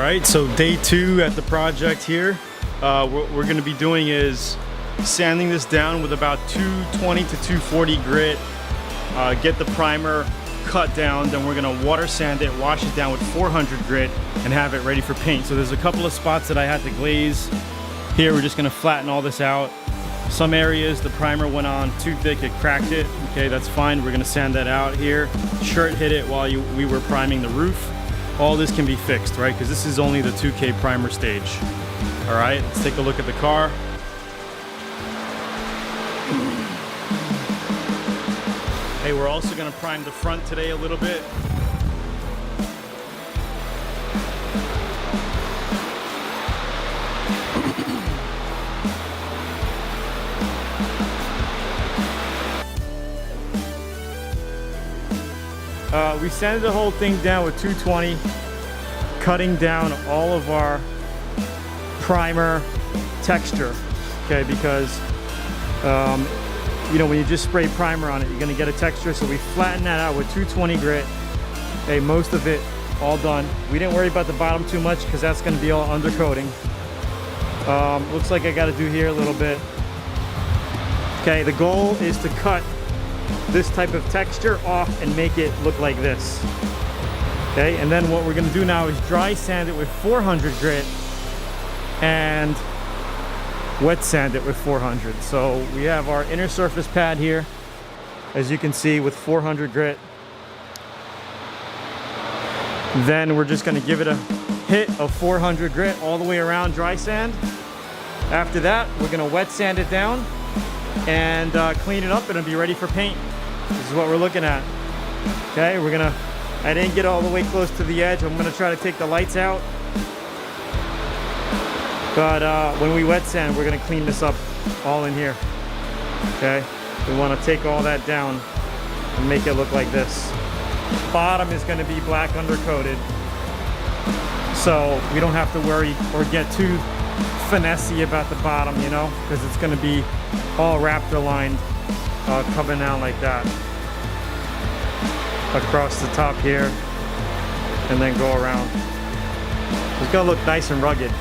right, so day 2 at the project here. What we're going to be doing is sanding this down with about 220 to 240 grit. Get the primer cut down, then we're going to water sand it, wash it down with 400 grit, and have it ready for paint. So there's a couple of spots that I had to glaze. Here we're just going to flatten all this out. Some areas the primer went on too thick, it cracked it. Okay, that's fine. We're going to sand that out here. Shirt hit it while we were priming the roof. All this can be fixed, right? Because this is only the 2K primer stage. All right, let's take a look at the car. Hey, we're also going to prime the front today a little bit. We sanded the whole thing down with 220, cutting down all of our primer texture, okay, because you know, when you just spray primer on it, you're gonna get a texture. So we flattened that out with 220 grit. Okay, most of it all done. We didn't worry about the bottom too much because that's gonna be all undercoating. Looks like I gotta do here a little bit. Okay, the goal is to cut this type of texture off and make it look like this. Okay, and then what we're gonna do now is dry sand it with 400 grit and wet sand it with 400. So we have our inner surface pad here, as you can see, with 400 grit. Then we're just gonna give it a hit of 400 grit all the way around dry sand. After that, we're gonna wet sand it down and clean it up, and it'll be ready for paint. This is what we're looking at. Okay, I didn't get all the way close to the edge. I'm gonna try to take the lights out. But when we wet sand, we're gonna clean this up all in here. Okay, we wanna take all that down and make it look like this. Bottom is gonna be black undercoated, so we don't have to worry or get too finessey about the bottom, you know, because it's gonna be all Raptor lined, coming down like that across the top here, and then go around. It's gonna look nice and rugged.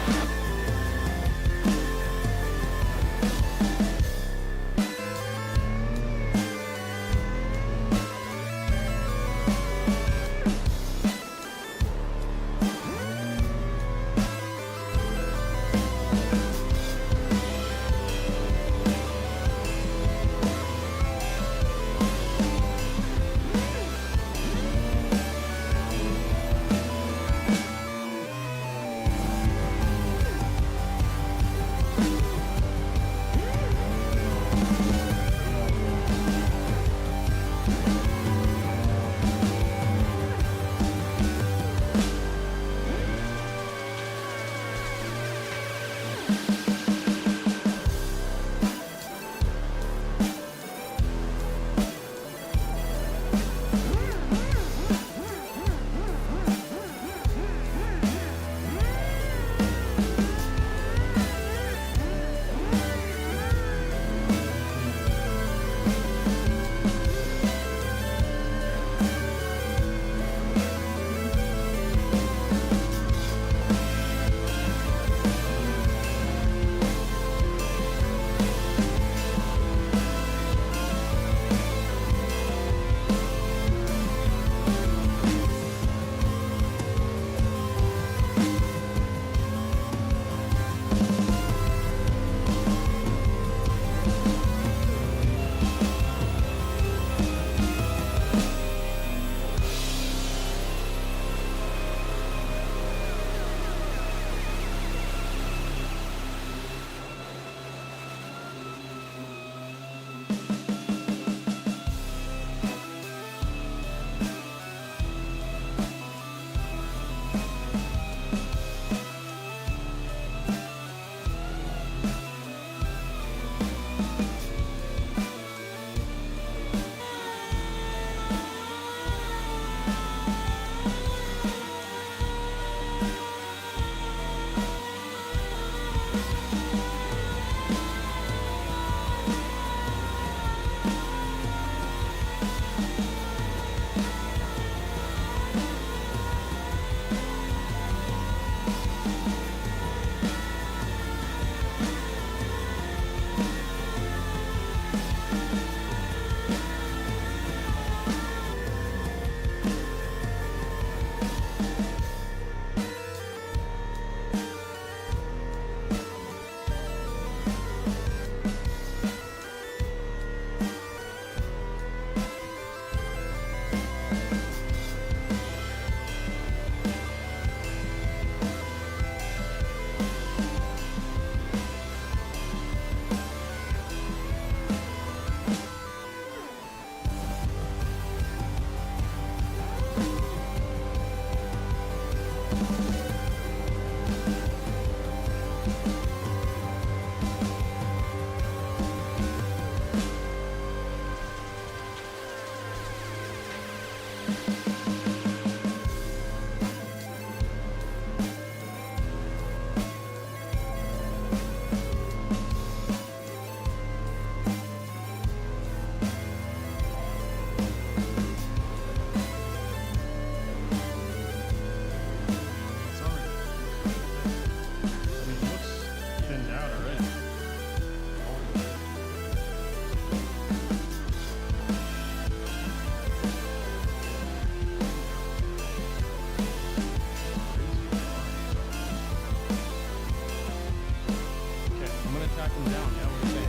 tack them down, yeah, what do you think?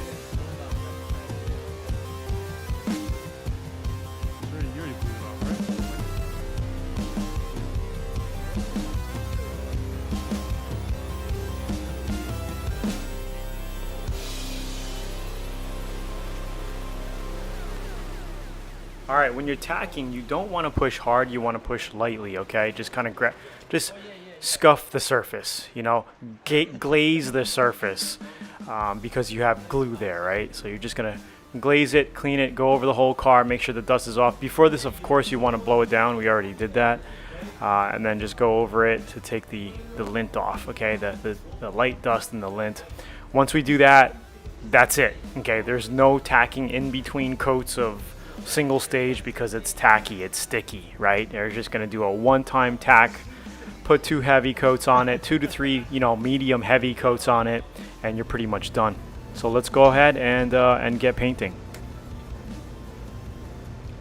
You already blew it off, right? All right, when you're tacking, you don't want to push hard, you want to push lightly, okay? Just kind of just scuff the surface, you know, glaze the surface because you have glue there, right? So you're just gonna glaze it, clean it, go over the whole car, make sure the dust is off. Before this, of course, you want to blow it down. We already did that. And then just go over it to take the lint off, okay? The light dust and the lint. Once we do that, that's it, okay? There's no tacking in between coats of single stage because it's tacky, it's sticky, right? They're just gonna do a one-time tack, put 2 heavy coats on it, 2 to 3, you know, medium heavy coats on it, and you're pretty much done. So let's go ahead and get painting.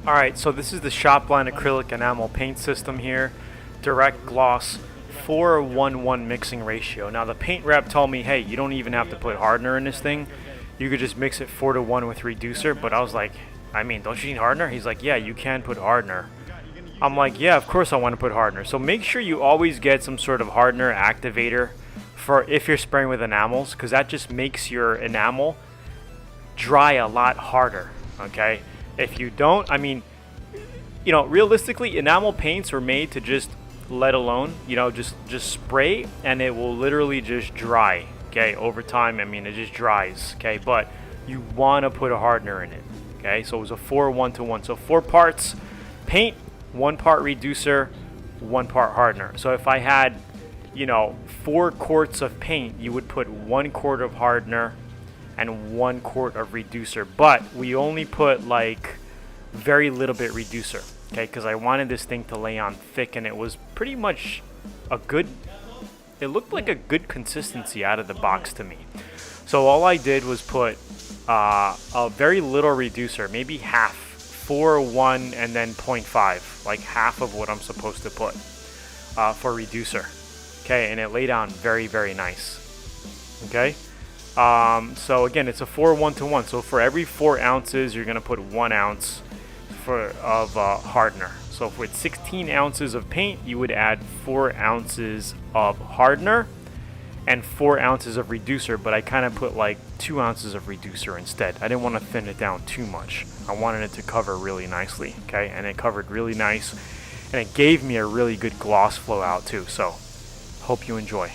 All right, so this is the ShopLine acrylic enamel paint system here, direct gloss, 4:1:1 mixing ratio. Now the paint rep told me, hey, you don't even have to put hardener in this thing. You could just mix it 4:1 with reducer, but I was like, I mean, don't you need hardener? He's like, yeah, you can put hardener. I'm like, yeah, of course I want to put hardener. So make sure you always get some sort of hardener activator for if you're spraying with enamels, because that just makes your enamel dry a lot harder, okay? If you don't, I mean, you know, realistically, enamel paints were made to just let alone, you know, just spray and it will literally just dry, okay? Over time, I mean, it just dries, okay? But you want to put a hardener in it, okay? So it was a 4:1:1. So 4 parts paint, 1 part reducer, 1 part hardener. So if I had, you know, 4 quarts of paint, you would put 1 quart of hardener and 1 quart of reducer. But we only put like very little bit reducer, okay? Because I wanted this thing to lay on thick, and it was pretty much a good, it looked like a good consistency out of the box to me. So all I did was put a very little reducer, maybe half, 4:1 and then 0.5, like half of what I'm supposed to put for reducer, okay? And it laid on very, very nice, okay? So again, it's a 4:1:1. So for every 4 ounces, you're gonna put 1 ounce of hardener. So with 16 ounces of paint, you would add 4 ounces of hardener and 4 ounces of reducer, but I kind of put like 2 ounces of reducer instead. I didn't want to thin it down too much. I wanted it to cover really nicely, okay? And it covered really nice, and it gave me a really good gloss flow out too. So hope you enjoy.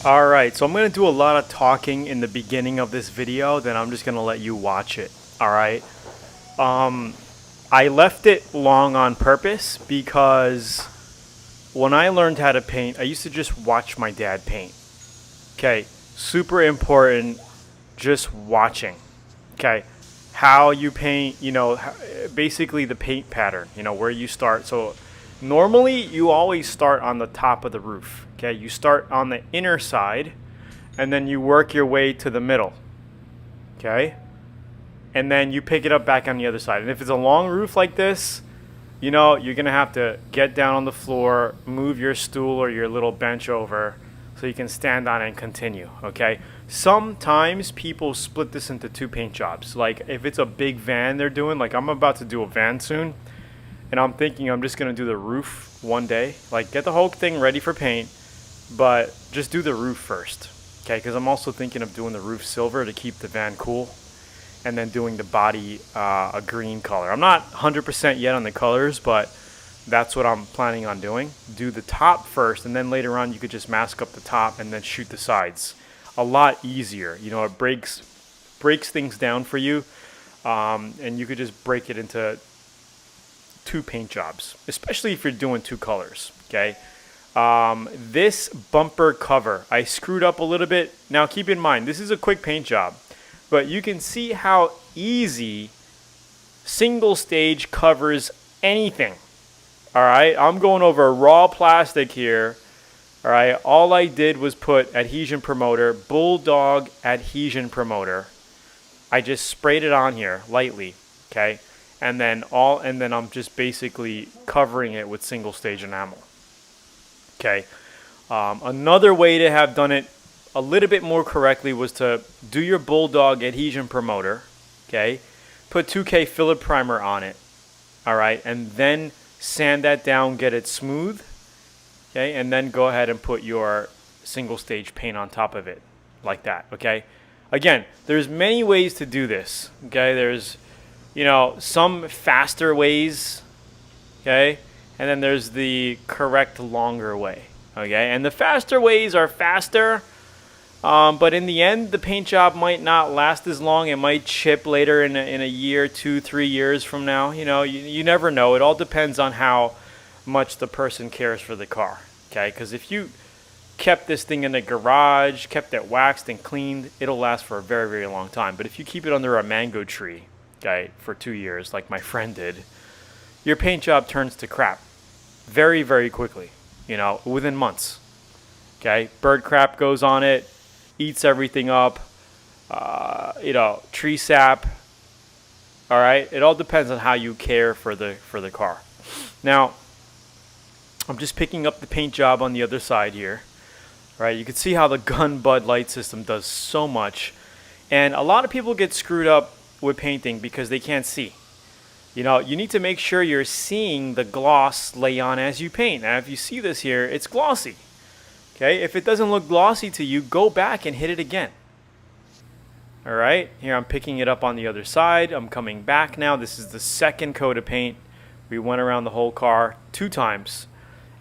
Alright, so I'm going to do a lot of talking in the beginning of this video, then I'm just going to let you watch it, alright? I left it long on purpose because when I learned how to paint, I used to just watch my dad paint. Okay, super important, just watching. Okay, how you paint, you know, basically the paint pattern, you know, where you start. So normally you always start on the top of the roof. Okay, you start on the inner side and then you work your way to the middle. Okay, and then you pick it up back on the other side. And if it's a long roof like this, you know, you're gonna have to get down on the floor, move your stool or your little bench over so you can stand on it and continue. Okay, sometimes people split this into 2 paint jobs. Like if it's a big van they're doing, like I'm about to do a van soon, and I'm thinking I'm just gonna do the roof one day, like get the whole thing ready for paint, but just do the roof first, okay? Because I'm also thinking of doing the roof silver to keep the van cool, and then doing the body a green color. I'm not 100% yet on the colors, but that's what I'm planning on doing. Do the top first, and then later on you could just mask up the top and then shoot the sides. A lot easier, you know, it breaks things down for you, and you could just break it into 2 paint jobs, especially if you're doing 2 colors, okay? This bumper cover, I screwed up a little bit. Now keep in mind, this is a quick paint job, but you can see how easy single stage covers anything. All right, I'm going over raw plastic here All right, all I did was put adhesion promoter, Bulldog adhesion promoter. I just sprayed it on here lightly, okay? And then I'm just basically covering it with single stage enamel. Okay. Another way to have done it a little bit more correctly was to do your Bulldog adhesion promoter, okay? Put 2K filler primer on it, all right? And then sand that down, get it smooth, okay? And then go ahead and put your single stage paint on top of it, like that, okay? Again, there's many ways to do this, okay? There's, some faster ways, okay? And then there's the correct longer way, okay? And the faster ways are faster, but in the end, the paint job might not last as long. It might chip later in a year, 2, 3 years from now. You never know. It all depends on how much the person cares for the car, okay? Because if you kept this thing in the garage, kept it waxed and cleaned, it'll last for a very, very long time. But if you keep it under a mango tree, okay, for 2 years, like my friend did, your paint job turns to crap very, very quickly, within months. Okay, bird crap goes on it, eats everything up, tree sap. All right, it all depends on how you care for the car. Now, I'm just picking up the paint job on the other side here. Right, you can see how the gun bud light system does so much, and a lot of people get screwed up with painting because they can't see. You need to make sure you're seeing the gloss lay on as you paint. Now, if you see this here, it's glossy. Okay, if it doesn't look glossy to you, go back and hit it again. All right, here I'm picking it up on the other side. I'm coming back now. This is the second coat of paint. We went around the whole car 2 times,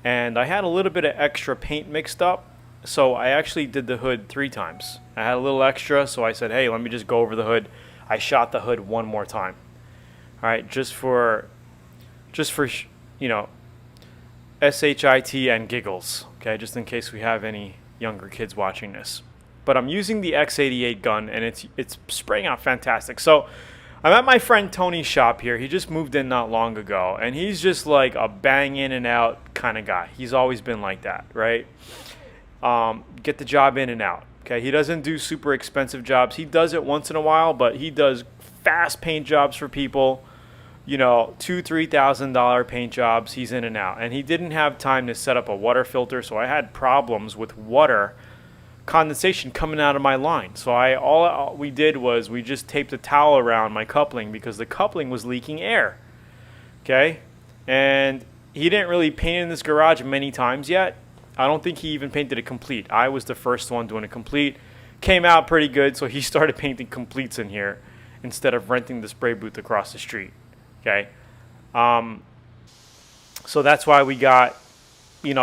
and I had a little bit of extra paint mixed up, so I actually did the hood 3 times. I had a little extra, so I said, hey, let me just go over the hood. I shot the hood 1 more time. All right, just for SHIT and giggles, okay, just in case we have any younger kids watching this. But I'm using the X88 gun, and it's spraying out fantastic. So I'm at my friend Tony's shop here. He just moved in not long ago, and he's just like a bang in and out kind of guy. He's always been like that, right? Get the job in and out. Okay, he doesn't do super expensive jobs. He does it once in a while, but he does fast paint jobs for people. $2,000-$3,000 paint jobs. He's in and out, and he didn't have time to set up a water filter, so I had problems with water condensation coming out of my line. So all we did was we just taped a towel around my coupling because the coupling was leaking air. Okay, and he didn't really paint in this garage many times yet. I don't think he even painted it complete. I was the first one doing it complete. Came out pretty good, so he started painting completes in here instead of renting the spray booth across the street. Okay, so that's why we got,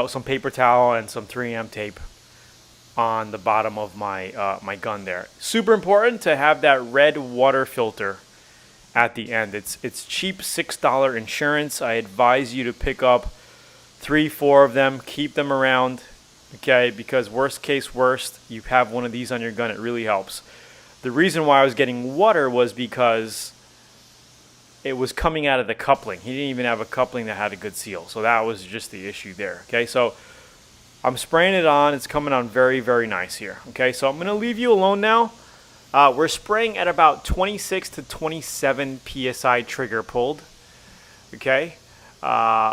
some paper towel and some 3M tape on the bottom of my my gun there. Super important to have that red water filter at the end. It's cheap, $6 insurance. I advise you to pick up 3-4 of them, keep them around, okay, because worst case worst, you have one of these on your gun, it really helps. The reason why I was getting water was because it was coming out of the coupling. He didn't even have a coupling that had a good seal, so that was just the issue there. Okay, so I'm spraying it on. It's coming on very, very nice here. Okay, so I'm going to leave you alone now. We're spraying at about 26 to 27 psi trigger pulled. Okay,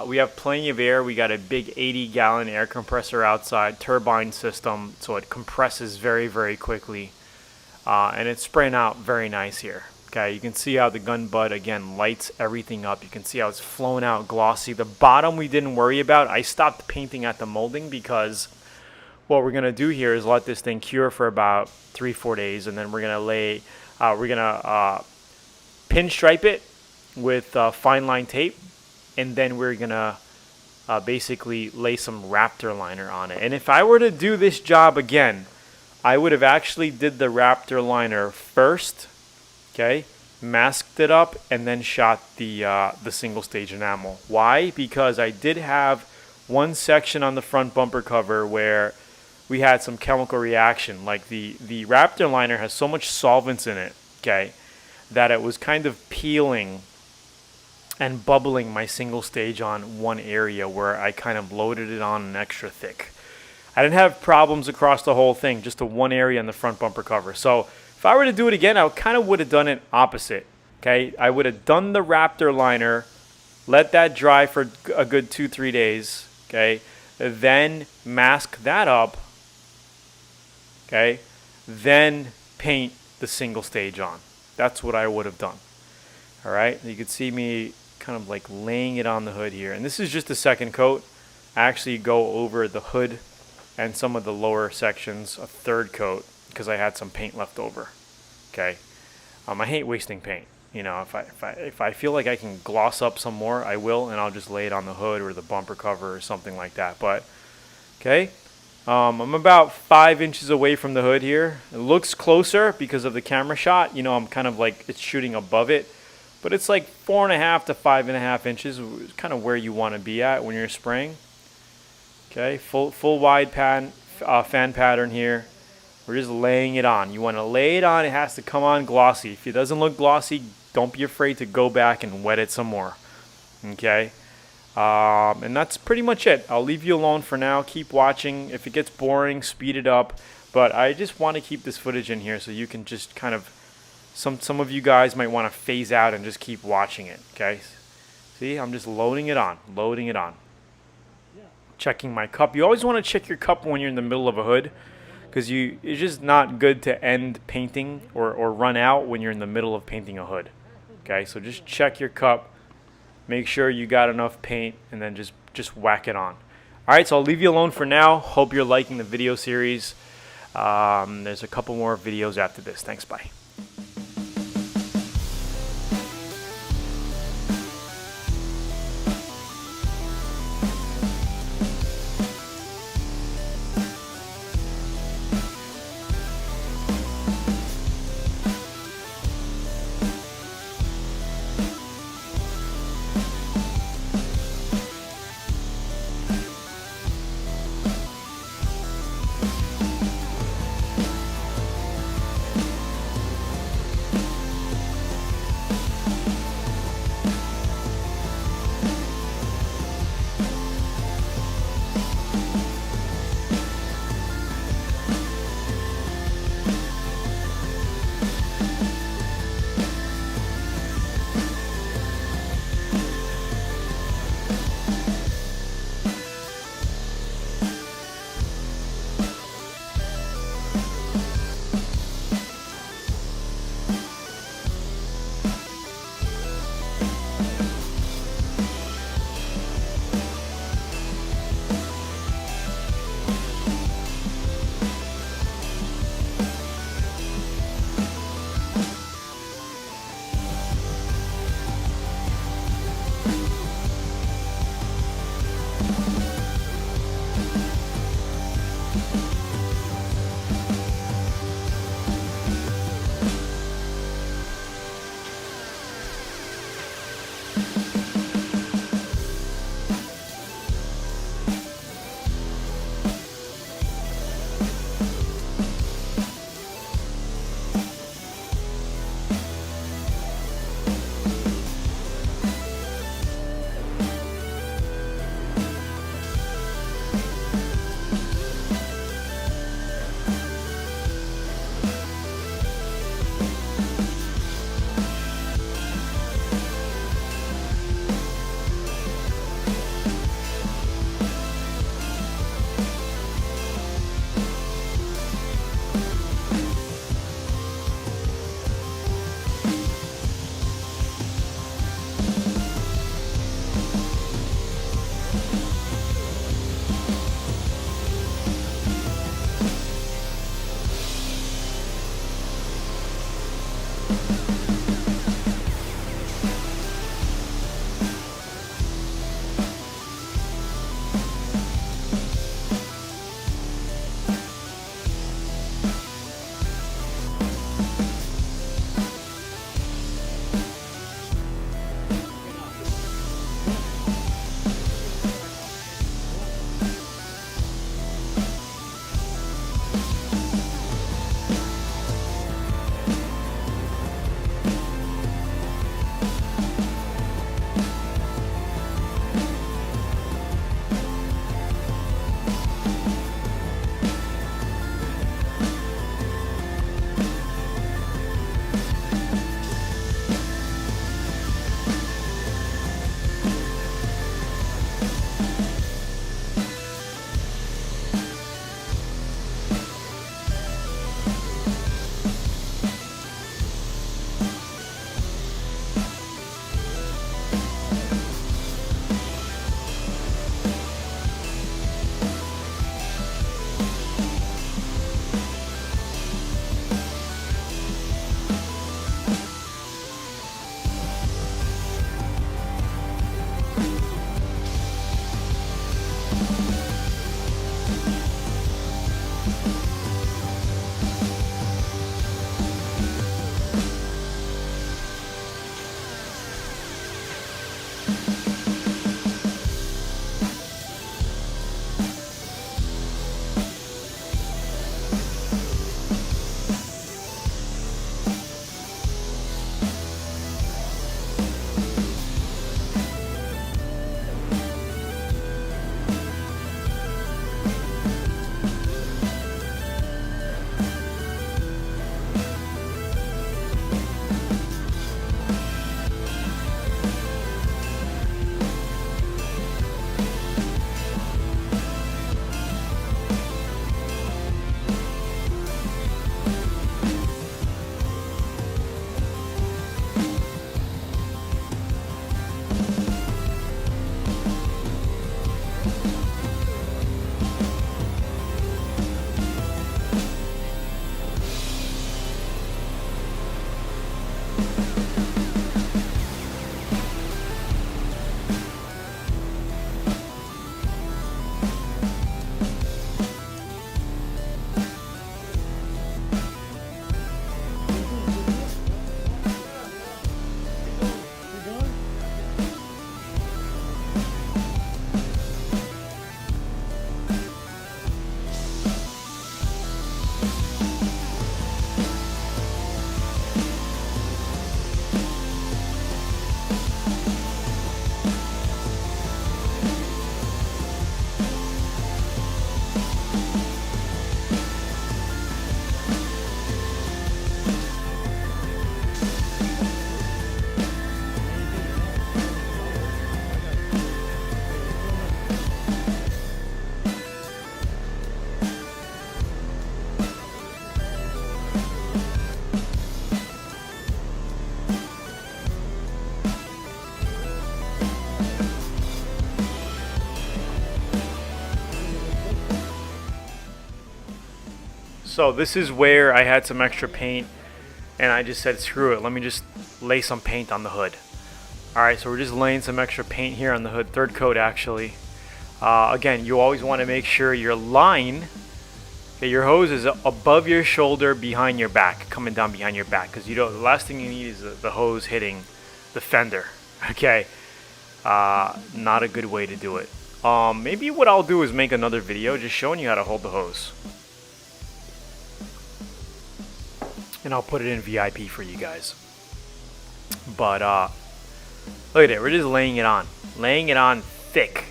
we have plenty of air. We got a big 80-gallon air compressor outside, turbine system, so it compresses very, very quickly, and it's spraying out very nice here. Okay, you can see how the gun butt, again, lights everything up. You can see how it's flowing out glossy. The bottom we didn't worry about. I stopped painting at the molding because what we're going to do here is let this thing cure for about 3-4 days, and then we're going to pinstripe it with fine line tape, and then we're going to basically lay some Raptor liner on it. And if I were to do this job again, I would have actually did the Raptor liner first. Okay, masked it up and then shot the single stage enamel. Why? Because I did have one section on the front bumper cover where we had some chemical reaction. Like the Raptor liner has so much solvents in it, okay, that it was kind of peeling and bubbling my single stage on one area where I kind of loaded it on an extra thick. I didn't have problems across the whole thing, just the one area in the front bumper cover. So if I were to do it again, I kind of would have done it opposite. Okay, I would have done the Raptor liner, let that dry for a good 2-3 days. Okay, then mask that up. Okay, then paint the single stage on. That's what I would have done. All right, you can see me kind of like laying it on the hood here, and this is just the second coat. I actually go over the hood and some of the lower sections a third coat because I had some paint left over. Okay, I hate wasting paint. You know, if I feel like I can gloss up some more, I will, and I'll just lay it on the hood or the bumper cover or something like that. But okay, I'm about 5 inches away from the hood here. It looks closer because of the camera shot. You know, I'm kind of like it's shooting above it, but it's like 4.5 to 5.5 inches. It's kind of where you want to be at when you're spraying. Okay, full wide fan pattern here. We're just laying it on. You want to lay it on. It has to come on glossy. If it doesn't look glossy, don't be afraid to go back and wet it some more. Okay, and that's pretty much it. I'll leave you alone for now. Keep watching. If it gets boring, speed it up. But I just want to keep this footage in here so you can just kind of, some of you guys might want to phase out and just keep watching it. Okay, see, I'm just loading it on. Checking my cup. You always want to check your cup when you're in the middle of a hood, because it's just not good to end painting or run out when you're in the middle of painting a hood. Okay, so just check your cup, make sure you got enough paint, and then just whack it on. All right, so I'll leave you alone for now. Hope you're liking the video series. There's a couple more videos after this. Thanks, bye. So this is where I had some extra paint and I just said screw it, let me just lay some paint on the hood. Alright, so we're just laying some extra paint here on the hood, third coat actually. Again, you always want to make sure your line, okay, your hose is above your shoulder, behind your back, coming down behind your back, because the last thing you need is the hose hitting the fender. Okay, not a good way to do it. Maybe what I'll do is make another video just showing you how to hold the hose, and I'll put it in VIP for you guys. But look at it, we're just laying it on thick.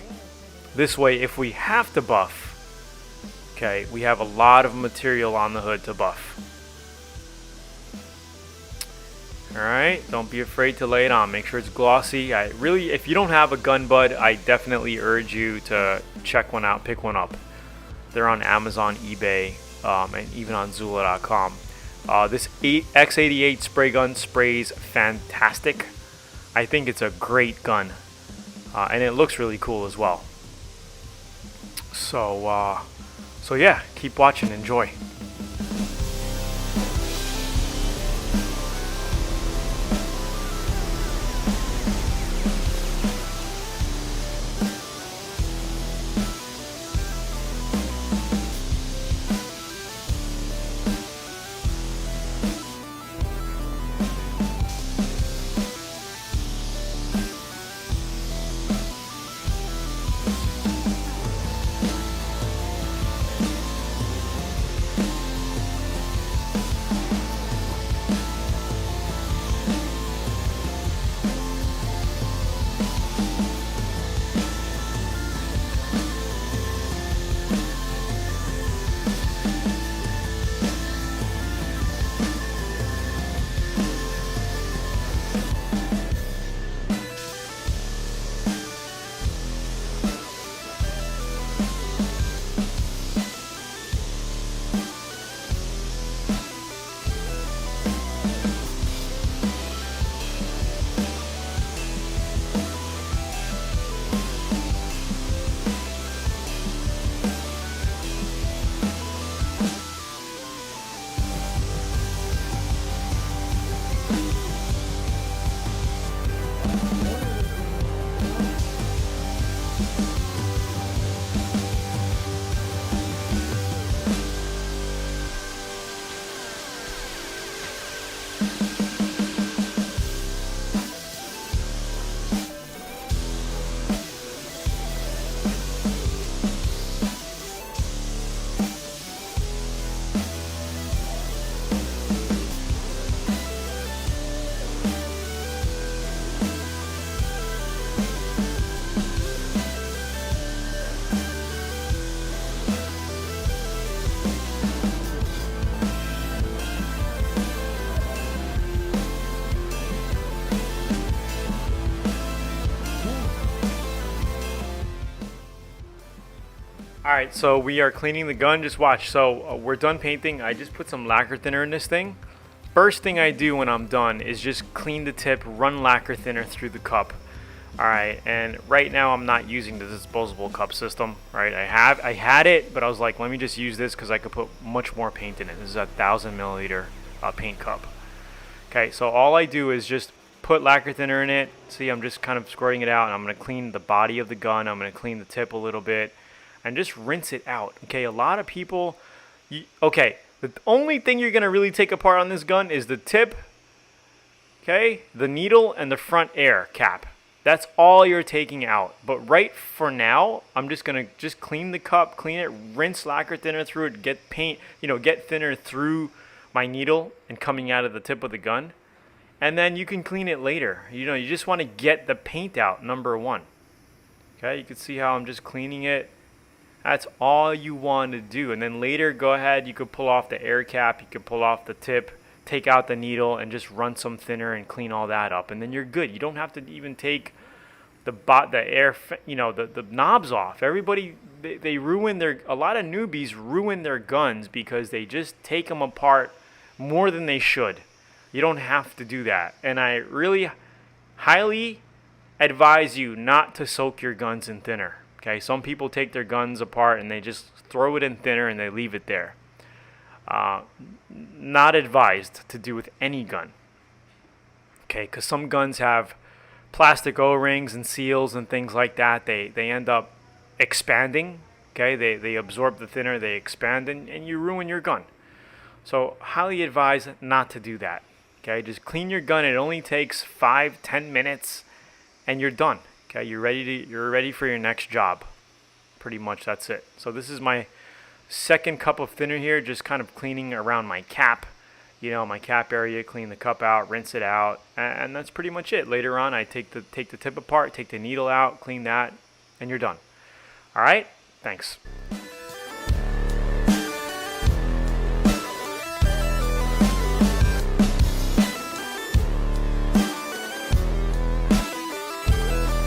This way, if we have to buff, okay, we have a lot of material on the hood to buff. Alright, don't be afraid to lay it on. Make sure it's glossy. If you don't have a gun bud, I definitely urge you to check one out, pick one up. They're on Amazon, eBay, and even on Zula.com. This X88 spray gun sprays fantastic. I think it's a great gun, and it looks really cool as well. So yeah, keep watching, enjoy. Alright, so we are cleaning the gun. Just watch. So we're done painting. I just put some lacquer thinner in this thing. First thing I do when I'm done is just clean the tip, run lacquer thinner through the cup. Alright, and right now I'm not using the disposable cup system. Right, I had it, but I was like, let me just use this because I could put much more paint in it. This is a 1,000 milliliter paint cup. Okay, so all I do is just put lacquer thinner in it. See, I'm just kind of squirting it out, and I'm going to clean the body of the gun. I'm going to clean the tip a little bit and just rinse it out. Okay, a lot of people, okay, the only thing you're going to really take apart on this gun is the tip, okay, the needle, and the front air cap. That's all you're taking out. But right for now, I'm just going to just clean the cup, clean it, rinse lacquer thinner through it, get paint, get thinner through my needle and coming out of the tip of the gun. And then you can clean it later. You just want to get the paint out, number one. Okay, you can see how I'm just cleaning it. That's all you want to do. And then later, go ahead, you could pull off the air cap, you could pull off the tip, take out the needle, and just run some thinner and clean all that up. And then you're good. You don't have to even take the air, the knobs off. Everybody, they ruin a lot of newbies ruin their guns because they just take them apart more than they should. You don't have to do that. And I really highly advise you not to soak your guns in thinner. Okay, some people take their guns apart and they just throw it in thinner and they leave it there. Not advised to do with any gun. Okay, because some guns have plastic O-rings and seals and things like that. They end up expanding. Okay, they absorb the thinner, they expand, and you ruin your gun. So highly advise not to do that. Okay, just clean your gun. It only takes 5-10 minutes, and you're done. Okay, you're ready for your next job. Pretty much that's it. So this is my second cup of thinner here, just kind of cleaning around my cap. You know, my cap area, clean the cup out, rinse it out, and that's pretty much it. Later on, I take the tip apart, take the needle out, clean that, and you're done. All right, thanks.